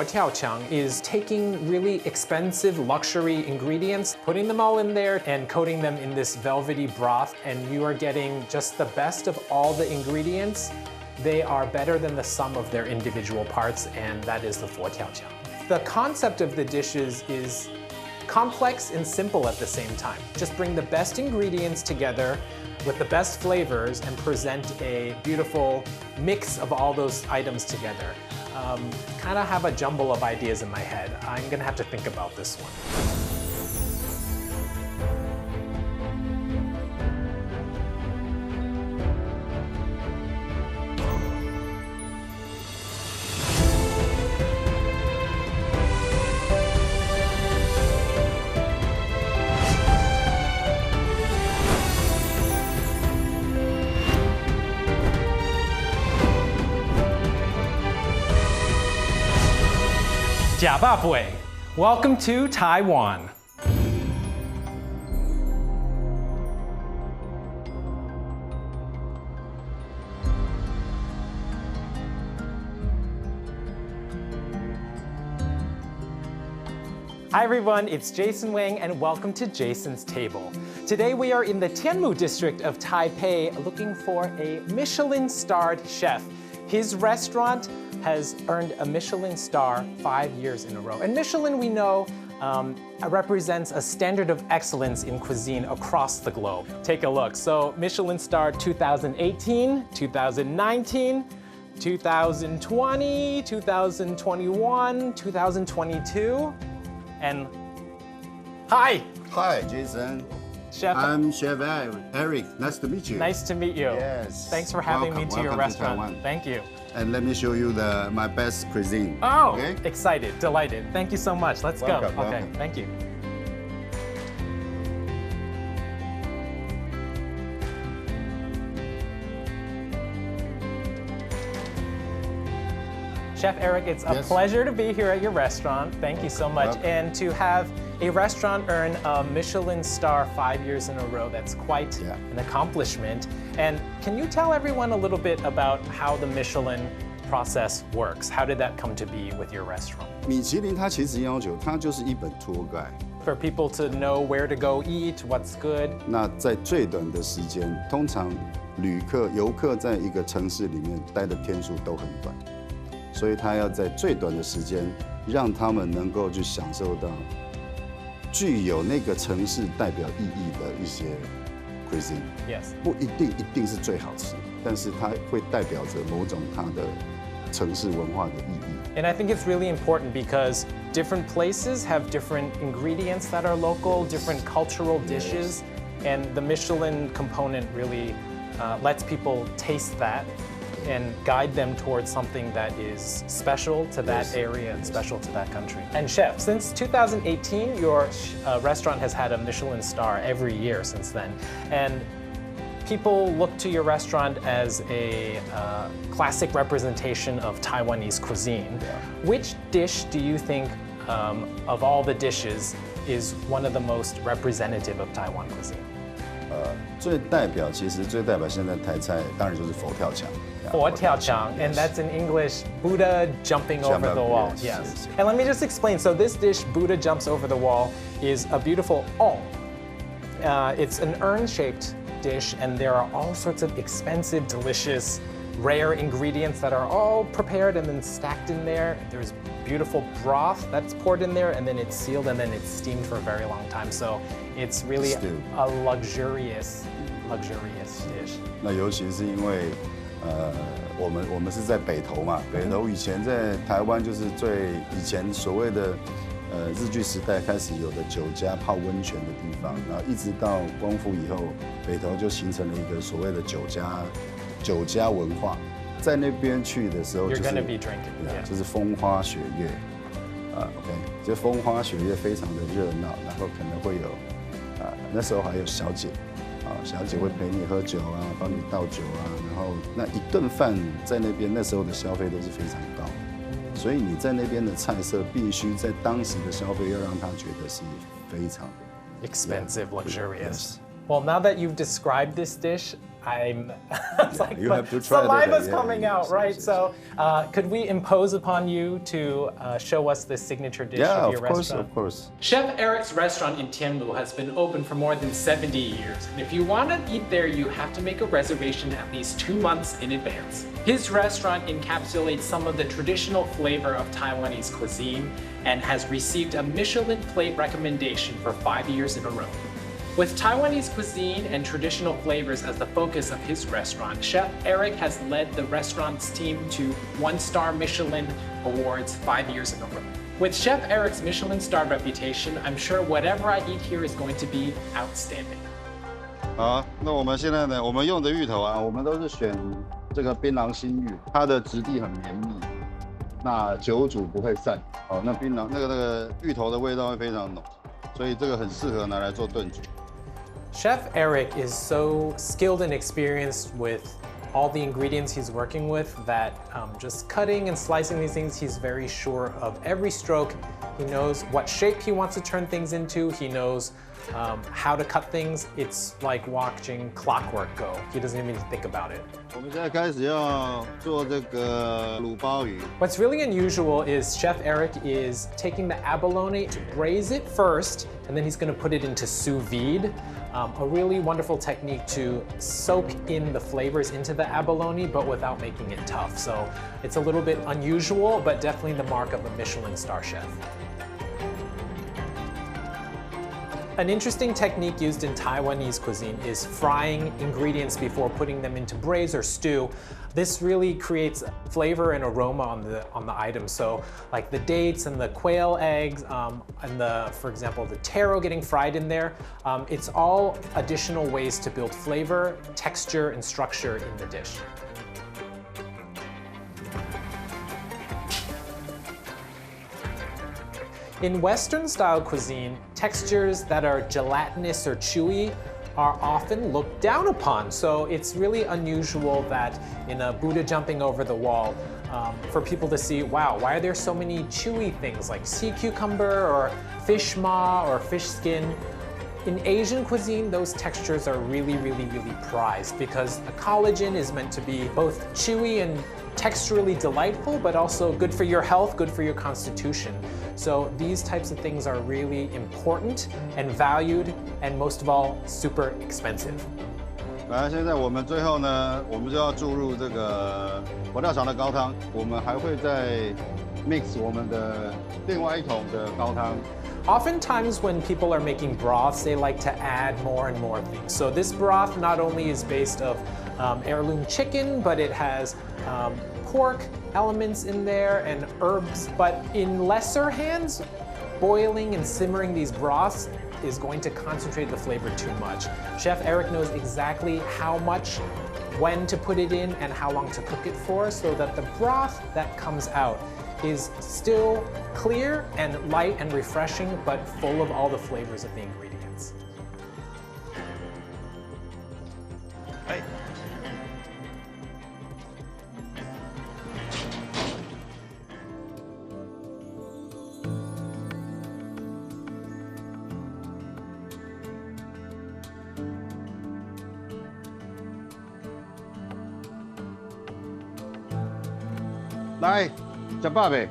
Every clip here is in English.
佛跳墙 is taking really expensive luxury ingredients, putting them all in there and coating them in this velvety broth, and you are getting just the best of all the ingredients. They are better than the sum of their individual parts, and that is the佛跳墙. The concept of the dishes is complex and simple at the same time. Just bring the best ingredients together with the best flavors and present a beautiful mix of all those items together. Kind of have a jumble of ideas in my head. I'm gonna have to think about this one. Welcome to Taiwan. Hi everyone, it's Jason Wang and welcome to Jason's Table. Today we are in the Tianmu district of Taipei looking for a Michelin-starred chef. His restaurant has earned a Michelin star 5 years in a row. And Michelin, we know, represents a standard of excellence in cuisine across the globe. Take a look. So Michelin star 2018, 2019, 2020, 2021, 2022, and hi. Hi, Jason. Chef. I'm Chef Eric. Nice to meet you. Nice to meet you. Yes. Thanks for having me to your restaurant. Taiwan. Thank you. And let me show you my best cuisine. Oh, okay? Excited, delighted. Thank you so much. Let's Welcome, go. Okay, welcome. thank you. Chef Eric, it's a pleasure to be here at your restaurant. Thank you so much. Welcome. And to have a restaurant earn a Michelin star 5 years in a row, that's quite an accomplishment. And can you tell everyone a little bit about how the Michelin process works? How did that come to be with your restaurant? 米其林它其实要求它就是一本 tour guide。 For people to know where to go eat, what's good. 那在最短的时间，通常游客在一个城市里面待的天数都很短，所以他要在最短的时间让他们能够去享受到具有那个城市代表意义的一些 cuisine。 Yes. 不一定是最好吃，但是它会代表着某种它的城市文化的意义。 And I think it's really important because different places have different ingredients that are local, different cultural dishes, and the Michelin component really lets people taste that and guide them towards something that is special to that area and special to that country. And chef, since 2018, your restaurant has had a Michelin star every year since then. And people look to your restaurant as a classic representation of Taiwanese cuisine. Which dish do you think of all the dishes is one of the most representative of Taiwan cuisine? 最代表现在台菜当然就是佛跳墙。佛跳墙, and that's in English, Buddha jumping over the wall. Yes. And let me just explain. So this dish, Buddha jumps over the wall, is a beautiful ong. It's an urn-shaped dish, and there are all sorts of expensive, delicious, rare ingredients that are all prepared and then stacked in there. There's beautiful broth that's poured in there, and then it's sealed, and then it's steamed for a very long time. So it's really a luxurious dish. 那尤其是因为我们是在北投嘛，北投以前在台湾就是以前所谓的日据时代开始有的酒家泡温泉的地方，然后一直到光复以后，北投就形成了一个所谓的酒家文化。在那边去的时候就是风花雪月，OK， 这风花雪月非常的热闹，然后可能会有那时候还有小姐。 小姐会陪你喝酒啊，帮你倒酒啊，然后那一顿饭在那边那时候的消费都是非常高，所以你在那边的菜色必须在当时的消费要让他觉得是非常 expensive, luxurious. Well, now that you've described this dish, I'm it's like You have to try saliva's that. coming Yeah, out, yes, right? yes, So could we impose upon you to show us the signature dish of your restaurant? Of course. Chef Eric's restaurant in Tianmu has been open for more than 70 years. And if you want to eat there, you have to make a reservation at least 2 months in advance. His restaurant encapsulates some of the traditional flavor of Taiwanese cuisine and has received a Michelin plate recommendation for 5 years in a row. With Taiwanese cuisine and traditional flavors as the focus of his restaurant, Chef Eric has led the restaurant's team to 1-star Michelin awards 5 years in a row. With Chef Eric's Michelin-starred reputation, I'm sure whatever I eat here is going to be outstanding. 好，那我们现在呢，我们用的芋头啊，我们都是选这个槟榔心芋，它的质地很绵密，那久煮不会散。哦，那槟榔那个芋头的味道会非常浓，所以这个很适合拿来做炖煮。Chef Eric is so skilled and experienced with all the ingredients he's working with that just cutting and slicing these things, he's very sure of every stroke. He knows what shape he wants to turn things into. He knows how to cut things. It's like watching clockwork go. He doesn't even think about it. 我们现在开始要做这个卤鲍鱼。What's really unusual is Chef Eric is taking the abalone to braise it first, and then he's going to put it into sous vide. A really wonderful technique to soak in the flavors into the abalone, but without making it tough. So it's a little bit unusual, but definitely the mark of a Michelin star chef. An interesting technique used in Taiwanese cuisine is frying ingredients before putting them into braise or stew. This really creates flavor and aroma on the item. So like the dates and the quail eggs and for example, the taro getting fried in there, it's all additional ways to build flavor, texture, and structure in the dish. In Western-style cuisine, textures that are gelatinous or chewy are often looked down upon. So it's really unusual that in a Buddha jumping over the wall, for people to see, wow, why are there so many chewy things like sea cucumber or fish maw or fish skin? In Asian cuisine, those textures are really, really, really prized because the collagen is meant to be both chewy and texturally delightful, but also good for your health, good for your constitution. So these types of things are really important and valued, and most of all, super expensive. 来，现在我们最后呢，我们就要注入这个佛跳墙的高汤，我们还会再 mix 我们的另外一桶的高汤。Oftentimes when people are making broths, they like to add more and more things. So this broth not only is based of heirloom chicken, but it has pork elements in there and herbs. But in lesser hands, boiling and simmering these broths is going to concentrate the flavor too much. Chef Eric knows exactly how much, when to put it in, and how long to cook it for, so that the broth that comes out is still clear and light and refreshing, but full of all the flavors of the ingredients. 来，吃饱呗。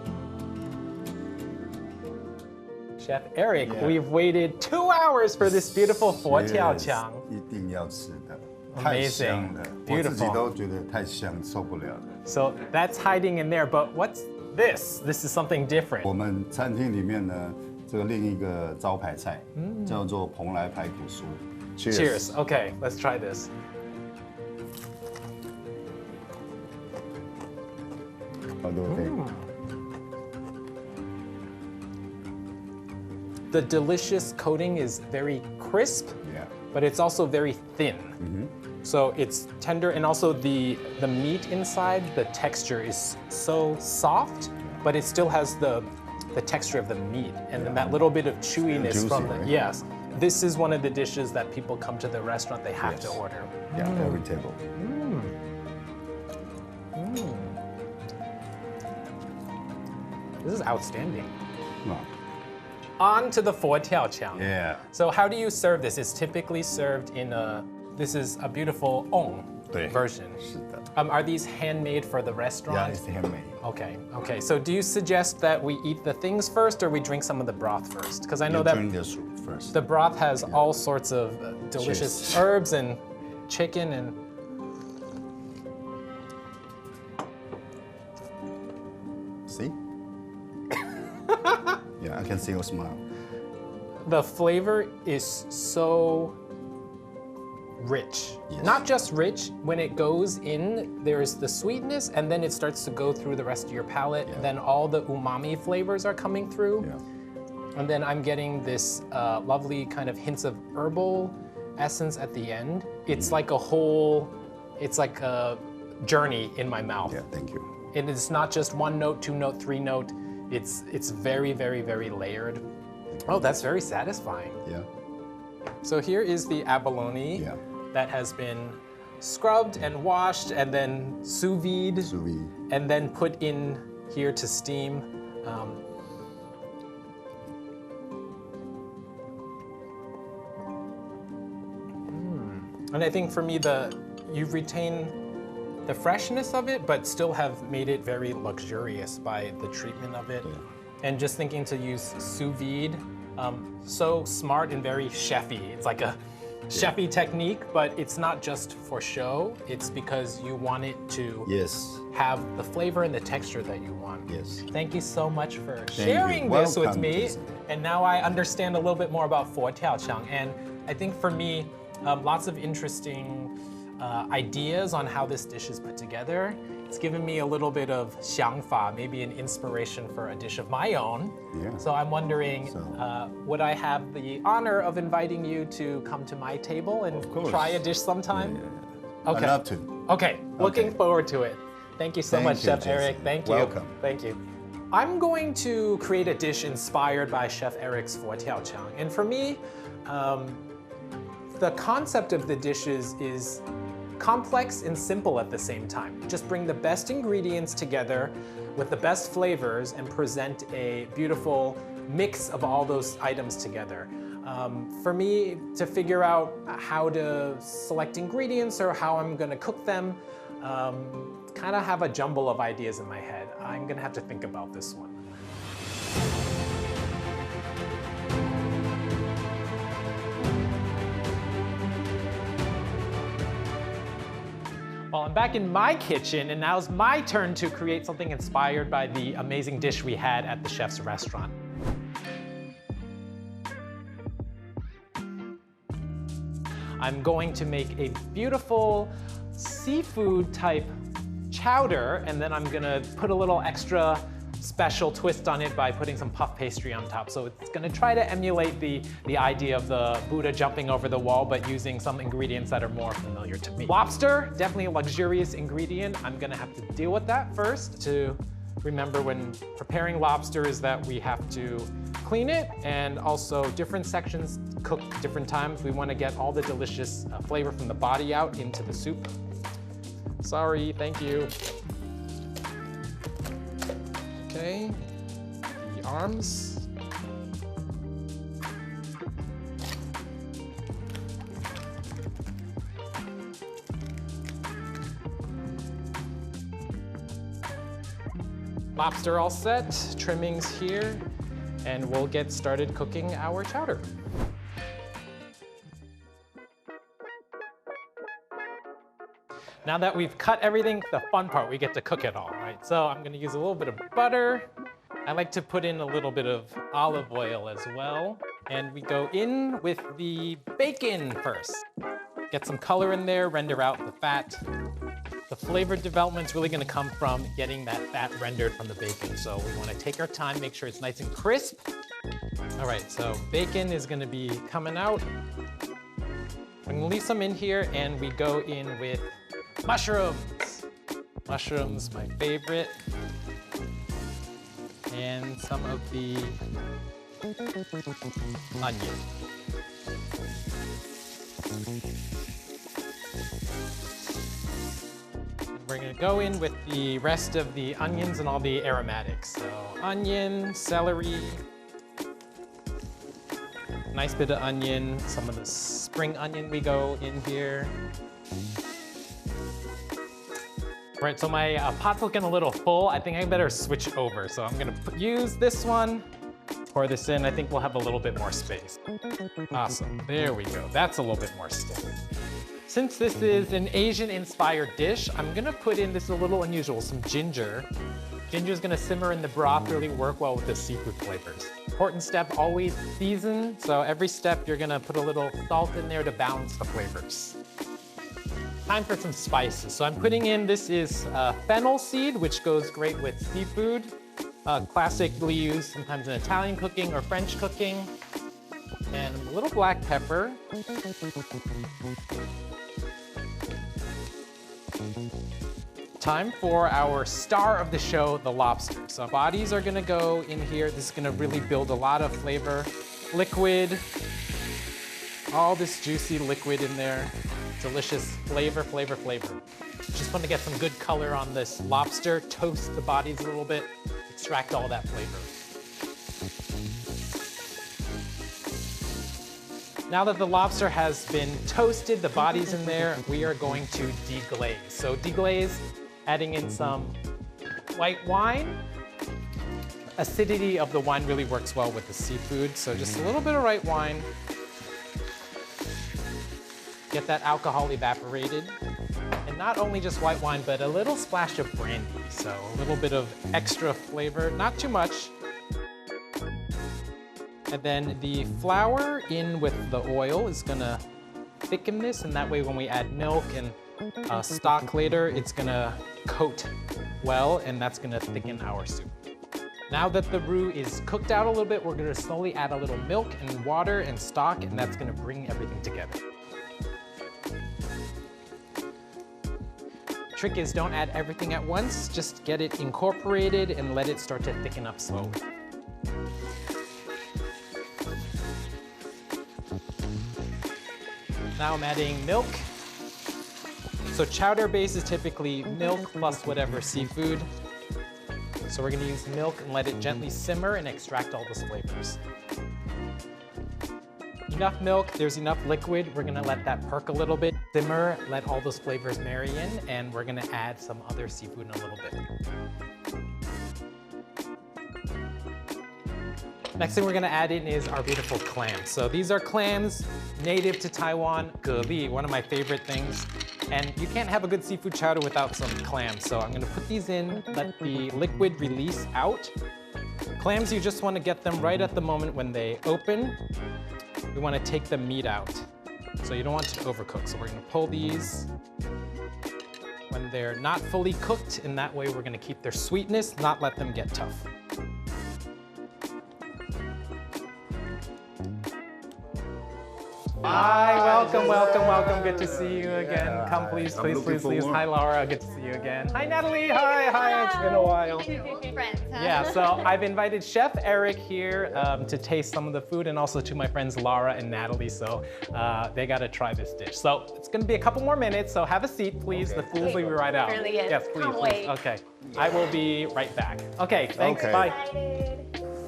Chef Eric, Yeah. we've waited 2 hours for this beautiful 佛跳墙. 一定要吃的， Amazing. 太香了， Beautiful. 我自己都觉得太香，受不了了。 So that's hiding in there, but what's this? This is something different. 我们餐厅里面呢，这个另一个招牌菜叫做蓬莱排骨酥。Cheers. Okay, let's try this. The delicious coating is very crisp, Yeah. but it's also very thin. So it's tender, and also the meat inside, the texture is so soft, but it still has the texture of the meat, and then that little bit of chewiness Juicy, from the, right? yes. This is one of the dishes that people come to the restaurant, they have to Yes. order. Yeah, every table. This is outstanding. Wow. On to the 佛跳墙. Yeah. So how do you serve this? It's typically served in a this is a beautiful Ong 对 version. 是的 Are these handmade for the Yeah, restaurant? it's handmade. Okay, okay. So do you suggest that we eat the things first or we drink some of the broth first? Because I know You that drink the soup first. the broth has all sorts of delicious Cheers. herbs and chicken and See? Yeah, I can see your smile. the flavor is so rich. Yes. Not just rich, when it goes in, there's the sweetness and then it starts to go through the rest of your palate. Yeah. Then all the umami flavors are coming through. Yeah. And then I'm getting this lovely kind of hints of herbal essence at the end. It's like a whole, it's like a journey in my mouth. Yeah, thank you. And it's not just one note, two note, three note. It's very, very, very layered. Oh, that's very satisfying. Yeah. So here is the abalone Yeah. that has been scrubbed and washed and then sous vide Sous vide. and then put in here to steam. And I think for me, you've retained the freshness of it, but still have made it very luxurious by the treatment of it. Yeah. And just thinking to use sous vide, so smart and very chefy. It's like a chefy technique, but it's not just for show. It's because you want it to Yes. have the flavor and the texture that you want. Yes. Thank you so much for you. sharing this with Welcome, me. Jason. And now I understand a little bit more about Fo Tiao Chang. And I think for me, lots of interesting ideas on how this dish is put together. It's given me a little bit of 想法, maybe an inspiration for a dish of my own. Yeah. So I'm wondering, would I have the honor of inviting you to come to my table and course. try a dish sometime? Yeah. Okay. I'd love to. Okay, looking Okay. forward to it. Thank you so Thank much, you, Chef Eric. Jason. Thank you. Welcome. Thank you. I'm going to create a dish inspired by Chef Eric's Fo Tiao Chang. And for me, the concept of the dishes is complex and simple at the same time. Just bring the best ingredients together with the best flavors and present a beautiful mix of all those items together. For me, to figure out how to select ingredients or how I'm gonna cook them, kind of have a jumble of ideas in my head. I'm gonna have to think about this one. Well, I'm back in my kitchen, and now it's my turn to create something inspired by the amazing dish we had at the chef's restaurant. I'm going to make a beautiful seafood type chowder, and then I'm gonna put a little extra special twist on it by putting some puff pastry on top. So it's gonna try to emulate the idea of the Buddha jumping over the wall, but using some ingredients that are more familiar to me. Lobster, definitely a luxurious ingredient. I'm gonna have to deal with that first. To remember when preparing lobster is that we have to clean it, and also different sections cook different times. We wanna get all the delicious flavor from the body out into the soup. Sorry, thank you. Okay, the arms. Lobster all set, trimmings here, and we'll get started cooking our chowder. Now that we've cut everything, the fun part, we get to cook it all, right? So I'm gonna use a little bit of butter. I like to put in a little bit of olive oil as well. And we go in with the bacon first. Get some color in there, render out the fat. The flavor development's really gonna come from getting that fat rendered from the bacon. So we wanna take our time, make sure it's nice and crisp. All right, so bacon is gonna be coming out. I'm gonna leave some in here, and we go in with mushrooms. Mushrooms, my favorite. And some of the onion. We're gonna go in with the rest of the onions and all the aromatics. So onion, celery, Nice bit of onion, some of the spring onion we go in here. Right, so my pot's looking a little full. I think I better switch over. So I'm gonna use this one, pour this in. I think we'll have a little bit more space. Awesome, there we go. That's a little bit more space. Since this is an Asian-inspired dish, I'm gonna put in, this is a little unusual, some ginger. Ginger's gonna simmer in the broth, really work well with the seafood flavors. Important step, always season. So every step you're gonna put a little salt in there to balance the flavors. Time for some spices. So I'm putting in, this is fennel seed, which goes great with seafood. Classically used sometimes in Italian cooking or French cooking. And a little black pepper. Time for our star of the show, the lobster. So bodies are gonna go in here. This is gonna really build a lot of flavor. Liquid, all this juicy liquid in there. Delicious flavor, flavor, flavor. Just want to get some good color on this lobster, toast the bodies a little bit, extract all that flavor. Now that the lobster has been toasted, the body's in there, we are going to deglaze. So deglaze, adding in some white wine. Acidity of the wine really works well with the seafood, so just a little bit of white wine. Get that alcohol evaporated. And not only just white wine, but a little splash of brandy. So a little bit of extra flavor, not too much. And then the flour in with the oil is gonna thicken this, and that way when we add milk and stock later, it's gonna coat well, and that's gonna thicken our soup. Now that the roux is cooked out a little bit, we're gonna slowly add a little milk and water and stock, and that's gonna bring everything together. Trick is don't add everything at once, just get it incorporated and let it start to thicken up slowly. Now I'm adding milk. So chowder base is typically milk plus whatever seafood. So we're gonna use milk and let it gently simmer and extract all those flavors. Enough milk, there's enough liquid. We're gonna let that perk a little bit, simmer, let all those flavors marry in, and we're gonna add some other seafood in a little bit. Next thing we're gonna add in is our beautiful clams. So these are clams native to Taiwan, ge, one of my favorite things. And you can't have a good seafood chowder without some clams. So I'm gonna put these in, let the liquid release out. Clams, you just wanna get them right at the moment when they open. We want to take the meat out. So you don't want to overcook. So we're going to pull these when they're not fully cooked, and that way we're going to keep their sweetness, not let them get tough. Hi, welcome, welcome, welcome. Good to see you again. Come, please, please, please, please. Hi, Laura. Good to see you again. Hi, Natalie. Hi, hi. It's been a while. Friends, huh? Yeah, so I've invited Chef Eric here to taste some of the food, and also to my friends Laura and Natalie. So they got to try this dish. So it's going to be a couple more minutes. So have a seat, please. The food will be right out. Really is. Yes, please. Can't please. wait. Okay. I will be right back. Okay. Thanks. Okay. Bye.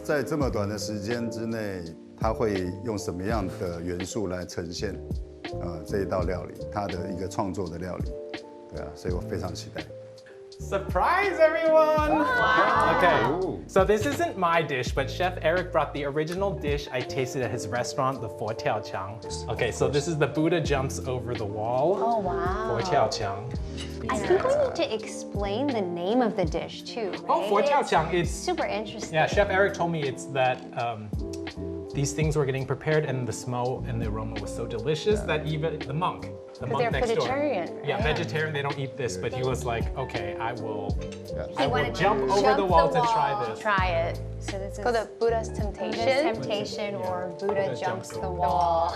在这么短的时间之内，它会用什么样的元素来呈现这一道料理，它的一个创作的料理，对啊，所以我非常期待。 Surprise, everyone! Wow. Okay, so this isn't my dish, but Chef Eric brought the original dish I tasted at his restaurant, the Fo Tiao Qiang. Okay, so this is the Buddha jumps over the wall. Oh, wow. Fo Tiao Qiang. I think we need to explain the name of the dish too. Right? Oh, Fo Tiao Qiang, it's super interesting. Yeah, Chef Eric told me it's that these things were getting prepared, and the smell and the aroma was so delicious that even the monk they're next door, vegetarian, yeah, right? vegetarian, they don't eat this, but he was like, okay, I will wanted to jump over the wall to try this. Try it. So this is Called the Buddha's Temptation. Buddha's Temptation, or Buddha jumps the wall.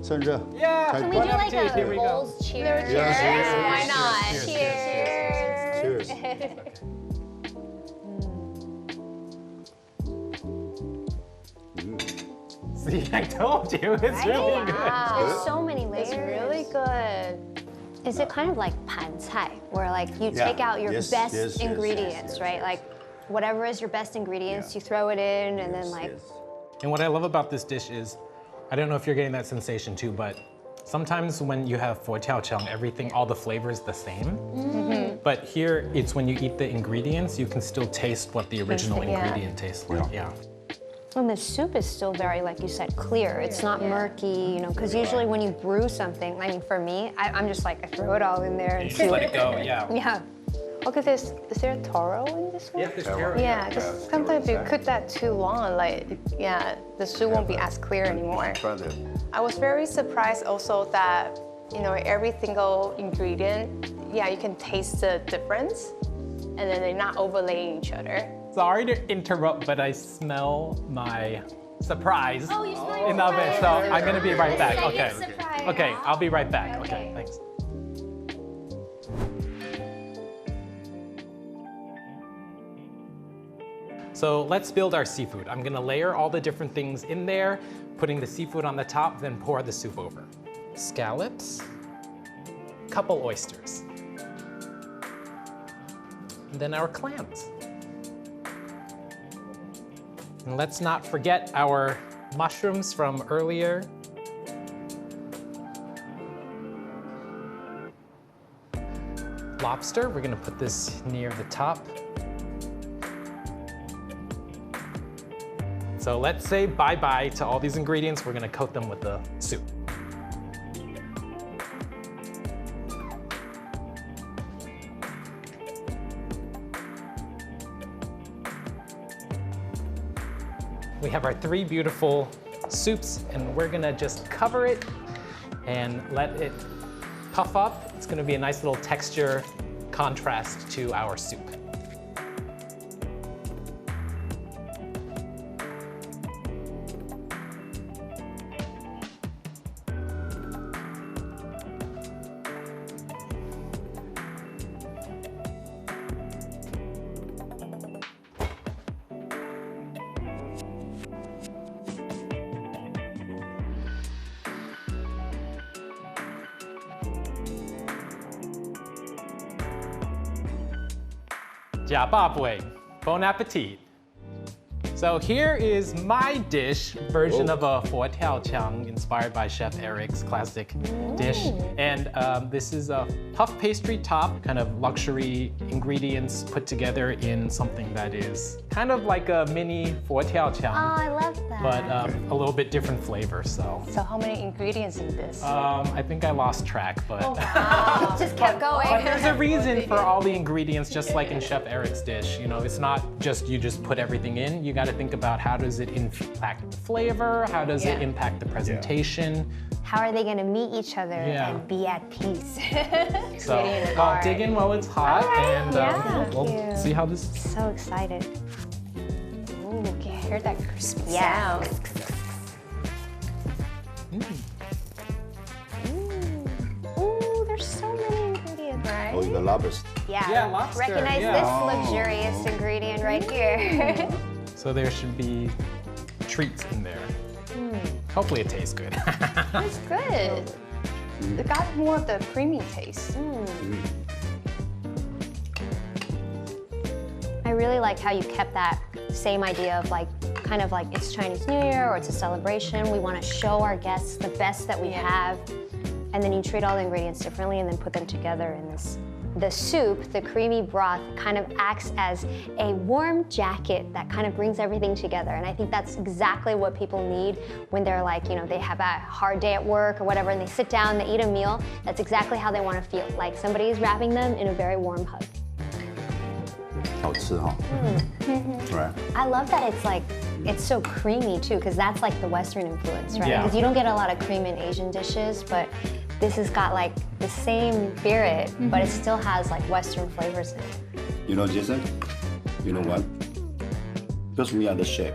趁热， Yeah, Can we do like Cheers, here a we go. bowls cheers? Yes, yes, Why not? Cheers, Cheers. See, I told you, it's really good. Wow. There's so many layers. It's really good. Is it kind of like pan cai, where like you Yeah. take out your Yes, best yes, yes, ingredients, yes, right? Like whatever is your best ingredients, you throw it in, and then like And what I love about this dish is, I don't know if you're getting that sensation too, but sometimes when you have fo tiao chang, everything, all the flavor is the same. But here, it's when you eat the ingredients, you can still taste what the original ingredient tastes like. Yeah. And the soup is still very, like you said, clear. It's not murky, you know, because usually when you brew something, I mean, for me, I'm just like, I throw it all in there and Just let it go, yeah. Yeah. Okay, is there a Taro in this one? Yeah, there's Taro. Yeah, because sometimes if you cook that too long, like, the soup won't be as clear anymore. Try that. I was very surprised also that, you know, every single ingredient, you can taste the difference, and then they're not overlaying each other. Sorry to interrupt, but I smell my surprise Oh, you smell your in the oven, surprise. so I'm gonna be right back. Your Okay. surprise. Okay, I'll be right back. Okay. Okay, thanks. So let's build our seafood. I'm gonna layer all the different things in there, putting the seafood on the top, then pour the soup over. Scallops, couple oysters, and then our clams. And let's not forget our mushrooms from earlier. Lobster, we're gonna put this near the top. So let's say bye-bye to all these ingredients. We're gonna coat them with the soup. We have our 3 beautiful soups, and we're gonna just cover it and let it puff up. It's gonna be a nice little texture contrast to our soup. Jiababwe, bon appetit. So here is my dish, version of a fo tiao chang inspired by Chef Eric's classic dish. And this is a puff pastry top, kind of luxury ingredients put together in something that is kind of like a mini fo tiao Oh, chang, I love that. but a little bit different flavor, so. So how many ingredients in this? I think I lost track, but. Just kept going. But there's a reason for all the ingredients, just like in Chef Eric's dish. You know, it's not just you just put everything in. You got to think about how does it impact the flavor, how does it impact the presentation. How are they going to meet each other Yeah. and be at peace? So I'll dig in while it's hot, and Thank we'll you. see how this. So excited. Ooh, you can hear that crispy Yeah. sound. Ooh, there's so many ingredients. Right? Oh, the lobster. Yeah, lobster, Recognize yeah. this luxurious ingredient right here. So there should be treats in there. Hopefully it tastes good. It's good. It got more of the creamy taste. I really like how you kept that same idea of like, kind of like it's Chinese New Year or it's a celebration. We want to show our guests the best that we have. And then you treat all the ingredients differently and then put them together in this. The soup, the creamy broth, kind of acts as a warm jacket that kind of brings everything together. And I think that's exactly what people need when they're like, you know, they have a hard day at work or whatever, and they sit down, they eat a meal. That's exactly how they want to feel, like somebody is wrapping them in a very warm hug. 好吃哈。Right. I love that it's like, it's so creamy too, because that's like the Western influence, right? Yeah. Because you don't get a lot of cream in Asian dishes, but this has got like the same spirit, but it still has like Western flavors in it. You know, Jason, you know what? Because we are the chef,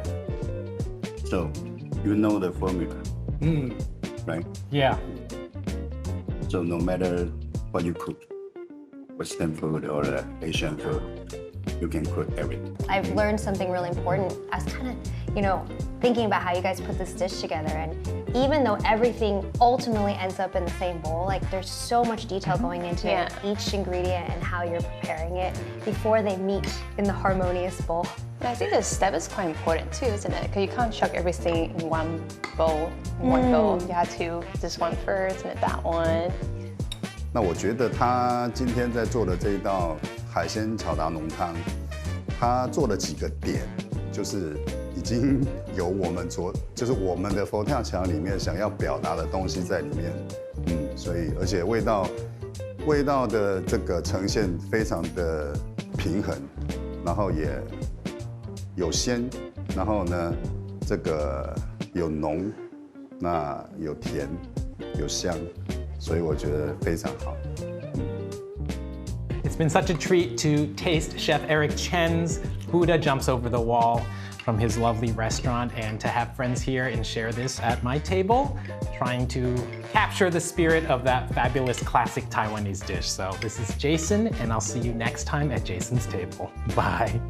so you know the formula, right? Yeah. So no matter what you cook, Western food or Asian food, you can cook everything. I've learned something really important. I was kind of, you know, thinking about how you guys put this dish together, and even though everything ultimately ends up in the same bowl, like there's so much detail going into each ingredient and how you're preparing it before they meet in the harmonious bowl. And I think the step is quite important too, isn't it? Because you can't chuck everything in one bowl. You have to this one first and then that one. 那我觉得他今天在做的这一道海鲜巧达浓汤，他做了几个点，就是已经有就是我们的佛跳墙里面想要表达的东西在里面，所以而且味道的这个呈现非常的平衡，然后也有鲜，然后呢这个有浓，那有甜，有香。 所以我觉得非常好。It's been such a treat to taste Chef Eric Chen's Buddha Jumps Over the Wall from his lovely restaurant and to have friends here and share this at my table, trying to capture the spirit of that fabulous classic Taiwanese dish. So this is Jason, and I'll see you next time at Jason's table. Bye.